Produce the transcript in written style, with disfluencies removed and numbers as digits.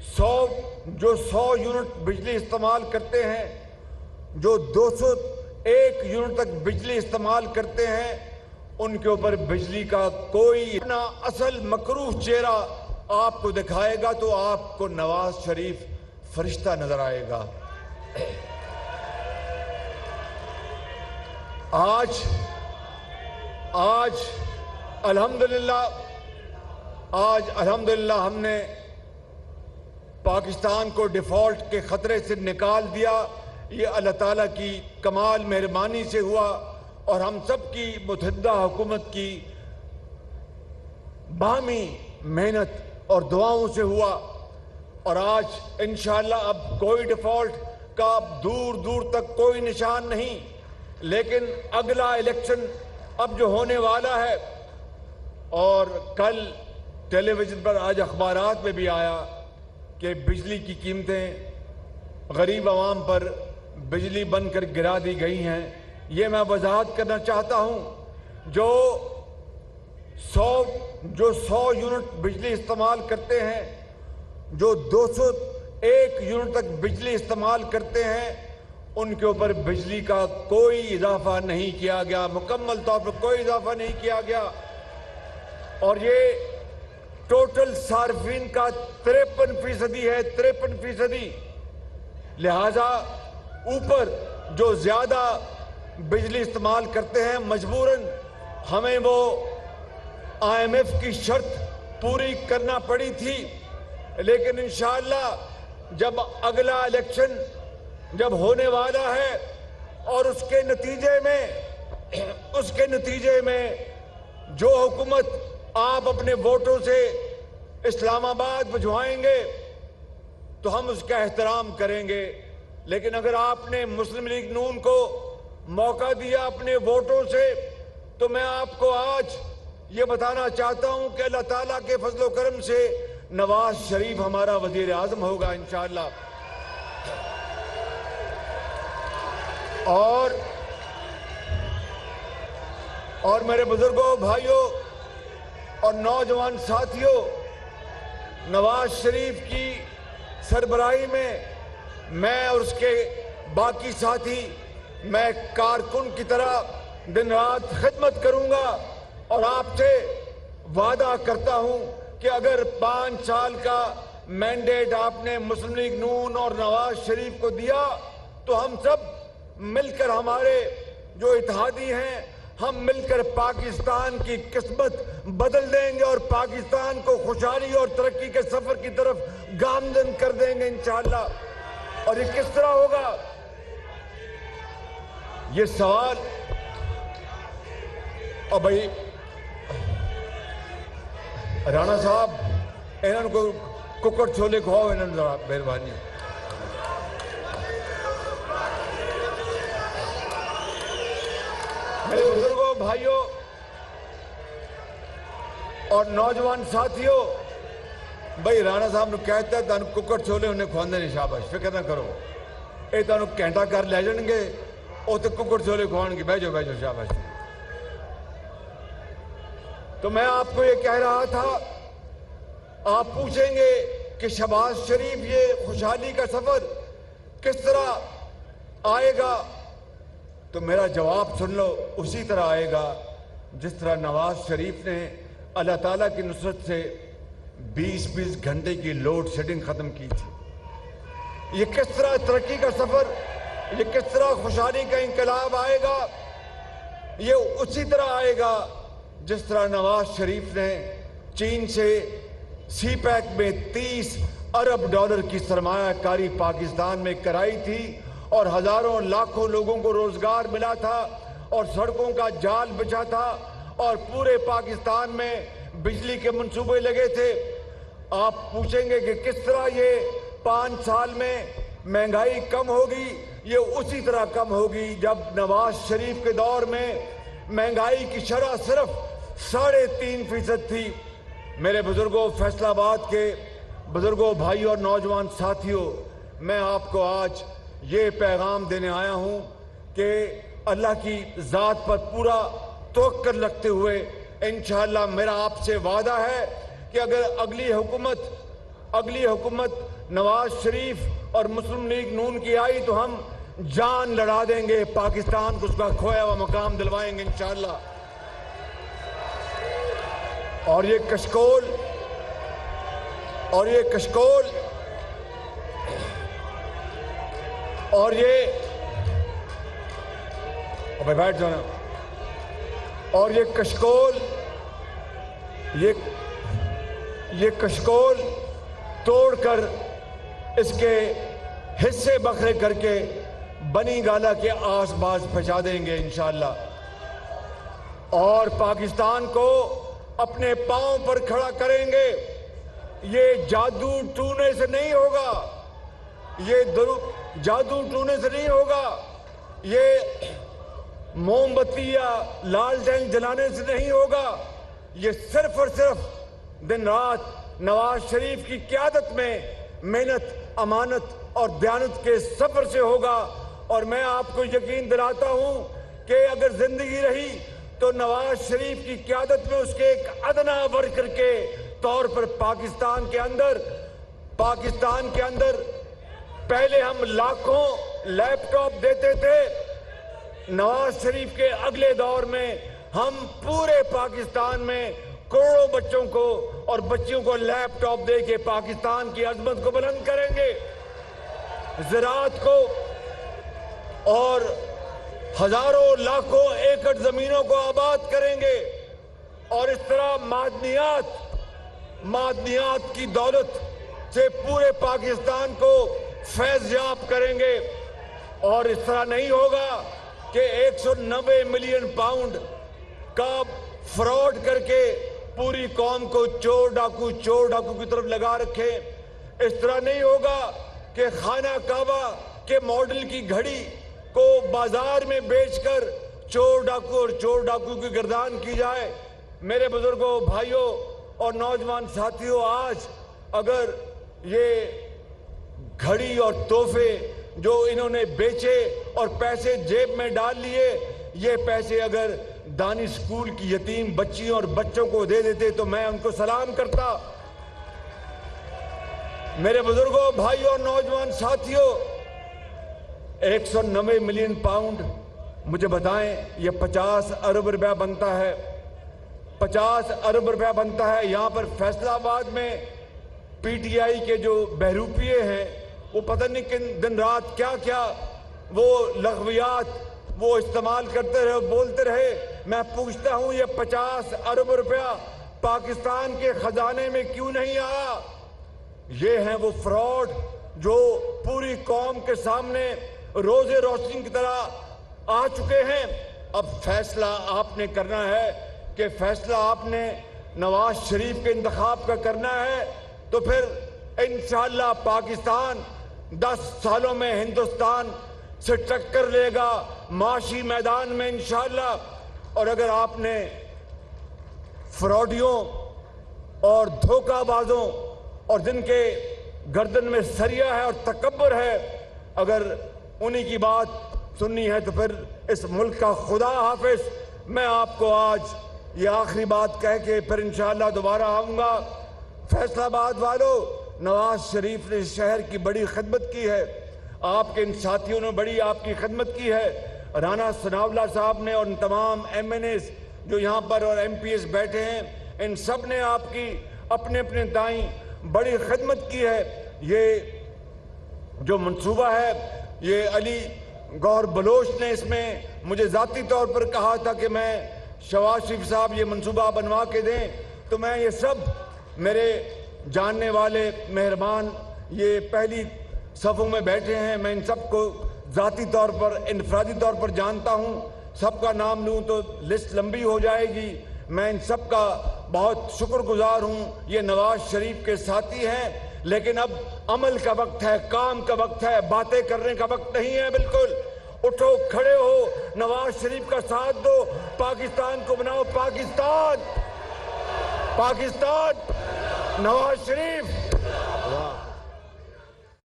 100 unit بجلی استعمال کرتے ہیں، جو 201 یونٹ تک بجلی استعمال کرتے ہیں، ان کے اوپر بجلی کا کوئی اپنا اصل مکروہ چہرہ آپ کو دکھائے گا تو آپ کو نواز شریف فرشتہ نظر آئے گا۔ آج الحمدللہ ہم نے پاکستان کو ڈیفالٹ کے خطرے سے نکال دیا۔ یہ اللہ تعالیٰ کی کمال مہربانی سے ہوا اور ہم سب کی متحدہ حکومت کی باہمی محنت اور دعاؤں سے ہوا، اور آج انشاءاللہ اب کوئی ڈیفالٹ کا دور دور تک کوئی نشان نہیں۔ لیکن اگلا الیکشن اب جو ہونے والا ہے، اور کل ٹیلی ویژن پر آج اخبارات میں بھی آیا کہ بجلی کی قیمتیں غریب عوام پر بجلی بن کر گرا دی گئی ہیں۔ یہ میں وضاحت کرنا چاہتا ہوں، جو 100 یونٹ بجلی استعمال کرتے ہیں، جو 201 یونٹ تک بجلی استعمال کرتے ہیں، ان کے اوپر بجلی کا کوئی اضافہ نہیں کیا گیا، مکمل طور پر کوئی اضافہ نہیں کیا گیا، اور یہ ٹوٹل صارفین کا 53% ہے، 53%۔ لہذا اوپر جو زیادہ بجلی استعمال کرتے ہیں، مجبوراً ہمیں وہ IMF کی شرط پوری کرنا پڑی تھی، لیکن انشاءاللہ جب اگلا الیکشن جب ہونے والا ہے اور اس کے نتیجے میں جو حکومت آپ اپنے ووٹوں سے اسلام آباد بھجوائیں گے تو ہم اس کا احترام کریں گے، لیکن اگر آپ نے مسلم لیگ نون کو موقع دیا اپنے ووٹوں سے، تو میں آپ کو آج یہ بتانا چاہتا ہوں کہ اللہ تعالیٰ کے فضل و کرم سے نواز شریف ہمارا وزیر اعظم ہوگا انشاءاللہ۔ اور میرے بزرگوں، بھائیوں اور نوجوان ساتھیوں، نواز شریف کی سربراہی میں میں اور اس کے باقی ساتھی، میں کارکن کی طرح دن رات خدمت کروں گا، اور آپ سے وعدہ کرتا ہوں کہ اگر 5 سال کا مینڈیٹ آپ نے مسلم لیگ نون اور نواز شریف کو دیا تو ہم سب مل کر، ہمارے جو اتحادی ہیں، ہم مل کر پاکستان کی قسمت بدل دیں گے اور پاکستان کو خوشحالی اور ترقی کے سفر کی طرف گامزن کر دیں گے انشاءاللہ۔ اور یہ کس طرح ہوگا، یہ سوال اور بھائی رانا صاحب انہوں کو ککڑ چھولے کھواؤ، انہوں نے ذرا مہربانی۔ میرے بزرگوں، بھائیوں اور نوجوان ساتھیوں، بھائی رانا صاحب نے کہتا ہے تانوں ککڑ چھولے انہیں کھواندے نے، شاباش، فکر نہ کرو، اے تانوں گھنٹہ گھر لے جان گے، اوتے ککڑ چھولے کھوان گے، بیٹھو بیٹھو، شاباش۔ تو میں آپ کو یہ کہہ رہا تھا، آپ پوچھیں گے کہ شہباز شریف یہ خوشحالی کا سفر کس طرح آئے گا، تو میرا جواب سن لو، اسی طرح آئے گا جس طرح نواز شریف نے اللہ تعالیٰ کی نصرت سے 20 گھنٹے کی لوڈ شیڈنگ ختم کی تھی۔ یہ کس طرح ترقی کا سفر، یہ کس طرح خوشحالی کا انقلاب آئے گا، یہ اسی طرح آئے گا جس طرح نواز شریف نے چین سے سی پیک میں 30 ارب ڈالر کی سرمایہ کاری پاکستان میں کرائی تھی، اور ہزاروں لاکھوں لوگوں کو روزگار ملا تھا، اور سڑکوں کا جال بچھا تھا، اور پورے پاکستان میں بجلی کے منصوبے لگے تھے۔ آپ پوچھیں گے کہ کس طرح یہ 5 سال میں مہنگائی کم ہوگی، یہ اسی طرح کم ہوگی جب نواز شریف کے دور میں مہنگائی کی شرح صرف 3.5% تھی۔ میرے بزرگوں، فیصل آباد کے بزرگوں، بھائیوں اور نوجوان ساتھیوں، میں آپ کو آج یہ پیغام دینے آیا ہوں کہ اللہ کی ذات پر پورا توکل رکھتے ہوئے انشاءاللہ میرا آپ سے وعدہ ہے کہ اگر اگلی حکومت اگلی حکومت نواز شریف اور مسلم لیگ نون کی آئی تو ہم جان لڑا دیں گے، پاکستان کو اس کا کھویا ہوا مقام دلوائیں گے انشاءاللہ۔ اور یہ کشکول اور یہ بیٹھ جانا، اور یہ کشکول توڑ کر اس کے حصے بکھرے کر کے بنی گالا کے آس پاس پہنچا دیں گے انشاءاللہ، اور پاکستان کو اپنے پاؤں پر کھڑا کریں گے۔ یہ جادو ٹونے سے نہیں ہوگا، جادو ٹونے سے نہیں ہوگا، یہ موم بتی یا لالٹین جلانے سے نہیں ہوگا، یہ صرف اور صرف دن رات نواز شریف کی قیادت میں محنت، امانت اور دیانت کے سفر سے ہوگا۔ اور میں آپ کو یقین دلاتا ہوں کہ اگر زندگی رہی تو نواز شریف کی قیادت میں اس کے ایک ادنا ورکر کے طور پر پاکستان کے اندر پہلے ہم لاکھوں لیپ ٹاپ دیتے تھے، نواز شریف کے اگلے دور میں ہم پورے پاکستان میں کروڑوں بچوں کو اور بچیوں کو لیپ ٹاپ دے کے پاکستان کی عظمت کو بلند کریں گے، زراعت کو اور ہزاروں لاکھوں ایکڑ زمینوں کو آباد کریں گے، اور اس طرح معدنیات کی دولت سے پورے پاکستان کو فیض یاب کریں گے۔ اور اس طرح نہیں ہوگا کہ 190 ملین پاؤنڈ کا فراڈ کر کے پوری قوم کو چور ڈاکو کی طرف لگا رکھے۔ اس طرح نہیں ہوگا کہ خانہ کعبہ کے ماڈل کی گھڑی کو بازار میں بیچ کر چور ڈاکو کی گردان کی جائے۔ میرے بزرگوں، بھائیوں اور نوجوان ساتھیوں، آج اگر یہ گھڑی اور تحفے جو انہوں نے بیچے اور پیسے جیب میں ڈال لیے، یہ پیسے اگر دانی سکول کی یتیم بچیوں اور بچوں کو دے دیتے تو میں ان کو سلام کرتا۔ میرے بزرگوں، بھائیوں اور نوجوان ساتھیوں، 190 ملین پاؤنڈ، مجھے بتائیں یہ 50 ارب روپیہ بنتا ہے، 50 ارب روپیہ بنتا ہے۔ یہاں پر فیصلہ آباد میں پی ٹی آئی کے جو بہروپیے ہیں وہ پتہ نہیں کن دن رات کیا وہ لغویات وہ استعمال کرتے رہے، بولتے رہے۔ میں پوچھتا ہوں یہ 50 ارب روپیہ پاکستان کے خزانے میں کیوں نہیں آیا؟ یہ ہیں وہ فراڈ جو پوری قوم کے سامنے روزے روشنی کی طرح آ چکے ہیں۔ اب فیصلہ آپ نے کرنا ہے کہ فیصلہ آپ نے نواز شریف کے انتخاب کا کرنا ہے، تو پھر انشاءاللہ پاکستان 10 سالوں میں ہندوستان سے ٹکر لے گا معاشی میدان میں انشاءاللہ۔ اور اگر آپ نے فراڈیوں اور دھوکہ بازوں اور جن کے گردن میں سریا ہے اور تکبر ہے، اگر انہی کی بات سننی ہے تو پھر اس ملک کا خدا حافظ۔ میں آپ کو آج یہ آخری بات کہہ کے پھر انشاءاللہ دوبارہ آؤں گا۔ فیصل آباد والوں، نواز شریف نے اس شہر کی بڑی خدمت کی ہے، آپ کے ان ساتھیوں نے بڑی آپ کی خدمت کی ہے، رانا ثناءاللہ صاحب نے اور تمام ایم این ایز جو یہاں پر اور ایم پی ایس بیٹھے ہیں، ان سب نے آپ کی اپنے اپنے دائیں بڑی خدمت کی ہے۔ یہ جو منصوبہ ہے، یہ علی گور بلوچ نے اس میں مجھے ذاتی طور پر کہا تھا کہ میں شہباز شریف صاحب یہ منصوبہ بنوا کے دیں، تو میں یہ سب میرے جاننے والے مہربان یہ پہلی صفوں میں بیٹھے ہیں، میں ان سب کو ذاتی طور پر انفرادی طور پر جانتا ہوں، سب کا نام لوں تو لسٹ لمبی ہو جائے گی۔ میں ان سب کا بہت شکر گزار ہوں، یہ نواز شریف کے ساتھی ہیں، لیکن اب عمل کا وقت ہے، کام کا وقت ہے، باتیں کرنے کا وقت نہیں ہے۔ بالکل اٹھو، کھڑے ہو، نواز شریف کا ساتھ دو، پاکستان کو بناؤ، پاکستان، نواز شریف